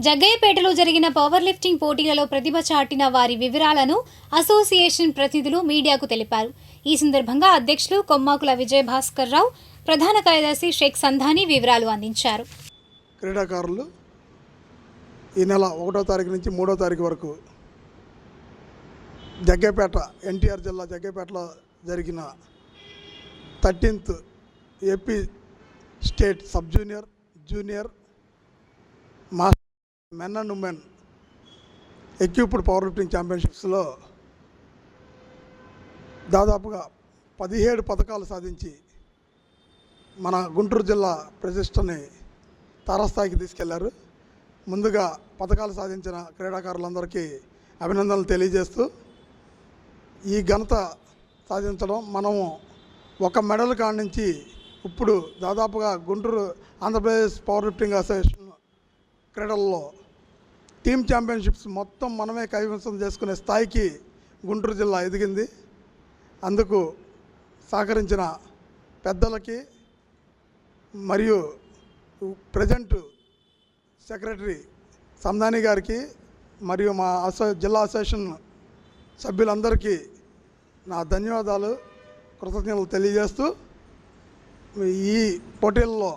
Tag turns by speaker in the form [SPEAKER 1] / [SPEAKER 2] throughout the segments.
[SPEAKER 1] జగ్గయ్యపేటలో జరిగిన power lifting పోటీలలో ప్రతిభ చాటిన వారి వివరాలను అసోసియేషన్ ప్రతినిధులు మీడియాకు తెలిపారు. ఈ సందర్భంగా అధ్యక్షులు కొమ్మాకుల విజయభాస్కర్ రావు, ప్రధాన కార్యదర్శి షేక్ సంధాని వివరాలు అందించారు.
[SPEAKER 2] క్రీడాకారులు ఈ నెల 1వ తారీఖు నుంచి 3వ తారీఖు వరకు జగ్గయ్యపేట ఎన్టీఆర్ జిల్లా జగ్గయ్యపేటలో జరిగిన 13th AP state sub junior, junior, master, men and women equipped power lifting ఛాంపియన్షిప్స్లో దాదాపుగా 17 పథకాలు సాధించి మన గుంటూరు జిల్లా ప్రతిష్టని తారస్థాయికి తీసుకెళ్లారు. ముందుగా పథకాలు సాధించిన క్రీడాకారులందరికీ అభినందనలు తెలియజేస్తూ, ఈ ఘనత సాధించడం మనము ఒక మెడల్ కాడి నుంచి ఇప్పుడు దాదాపుగా Guntur Andhra Pradesh power lifting association క్రీడల్లో టీమ్ ఛాంపియన్షిప్స్ మొత్తం మనమే కైవసం చేసుకునే స్థాయికి గుంటూరు జిల్లా ఎదిగింది. అందుకు సహకరించిన పెద్దలకి మరియు ప్రజెంట్ సెక్రటరీ సంధాని గారికి మరియు మా జిల్లా అసోసియేషన్ సభ్యులందరికీ నా ధన్యవాదాలు, కృతజ్ఞతలు తెలియజేస్తూ, ఈ పోటీల్లో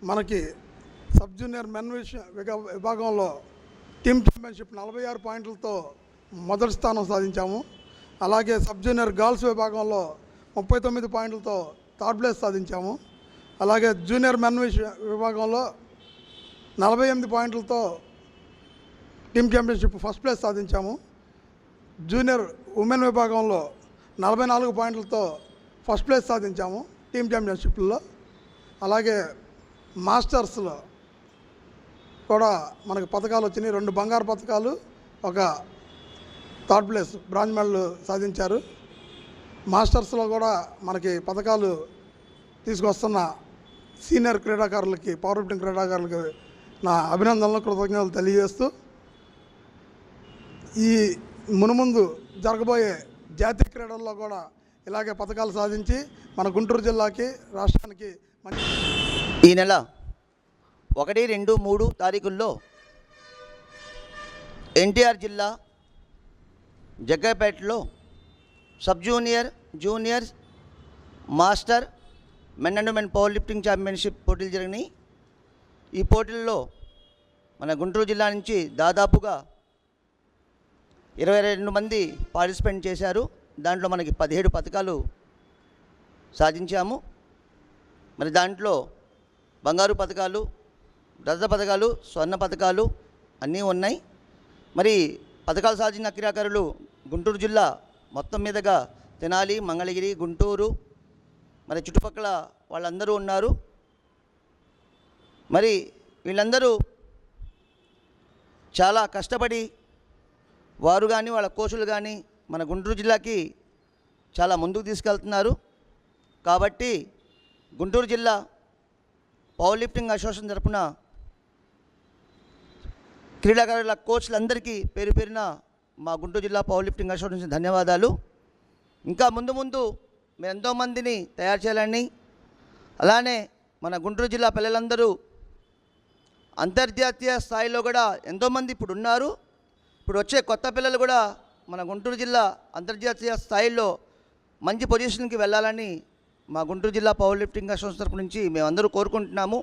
[SPEAKER 2] మనకి సబ్ జూనియర్ మెన్ విభాగంలో టీమ్ ఛాంపియన్షిప్ 46 పాయింట్లతో మొదటి స్థానం సాధించాము. అలాగే సబ్ జూనియర్ గర్ల్స్ విభాగంలో 39 పాయింట్లతో థర్డ్ ప్లేస్ సాధించాము. అలాగే జూనియర్ మెన్ విభాగంలో 48 పాయింట్లతో టీమ్ ఛాంపియన్షిప్ ఫస్ట్ ప్లేస్ సాధించాము. జూనియర్ ఉమెన్ విభాగంలో 44 పాయింట్లతో ఫస్ట్ ప్లేస్ సాధించాము టీమ్ ఛాంపియన్షిప్లో. అలాగే మాస్టర్స్లో కూడా మనకు పథకాలు వచ్చినాయి. 2 బంగారు పథకాలు, ఒక థర్డ్ ప్లేస్ బ్రాంజ్ మెడల్ సాధించారు. మాస్టర్స్లో కూడా మనకి పథకాలు తీసుకొస్తున్న సీనియర్ క్రీడాకారులకి, పవర్ లిఫ్టింగ్ క్రీడాకారులకి నా అభినందనలు, కృతజ్ఞతలు తెలియజేస్తూ, ఈ మునుముందు జరగబోయే జాతీయ క్రీడల్లో కూడా ఇలాగే పథకాలు సాధించి మన గుంటూరు జిల్లాకి, రాష్ట్రానికి
[SPEAKER 3] ఈ నెల 1, 2, 3 తారీఖుల్లో ఎన్టీఆర్ జిల్లా జగ్గయ్యపేటలో sub junior, junior, master, men and women power lifting championship పోటీలు జరిగినాయి. ఈ పోటీల్లో మన గుంటూరు జిల్లా నుంచి దాదాపుగా 22 మంది పార్టిసిపేట్ చేశారు. దాంట్లో మనకి 17 పథకాలు సాధించాము. మరి దాంట్లో బంగారు పథకాలు, రజత పథకాలు, స్వర్ణ పథకాలు అన్నీ ఉన్నాయి. మరి పథకాలు సాధించిన క్రీడాకారులు గుంటూరు జిల్లా మొత్తం మీదుగా తెనాలి, మంగళగిరి, గుంటూరు, మరి చుట్టుపక్కల వాళ్ళందరూ ఉన్నారు. మరి వీళ్ళందరూ చాలా కష్టపడి వారు కానీ వాళ్ళ కోచులు కానీ మన గుంటూరు జిల్లాకి చాలా ముందుకు తీసుకెళ్తున్నారు. కాబట్టి గుంటూరు జిల్లా పవర్ లిఫ్టింగ్ అసోసియేషన్ తరఫున క్రీడాకారుల కోచ్లందరికీ పేరు పేరున మా గుంటూరు జిల్లా పవర్ లిఫ్టింగ్ అసోసియేషన్ ధన్యవాదాలు. ఇంకా ముందు మీరు ఎంతోమందిని తయారు చేయాలని, అలానే మన గుంటూరు జిల్లా పిల్లలందరూ అంతర్జాతీయ స్థాయిలో కూడా ఎంతోమంది ఇప్పుడు ఉన్నారు. ఇప్పుడు వచ్చే కొత్త పిల్లలు కూడా మన గుంటూరు జిల్లా అంతర్జాతీయ స్థాయిలో మంచి పొజిషన్కి వెళ్ళాలని మా గుంటూరు జిల్లా పవర్ లిఫ్టింగ్ అసోసియేషన్ తరపు నుంచి మేమందరూ కోరుకుంటున్నాము.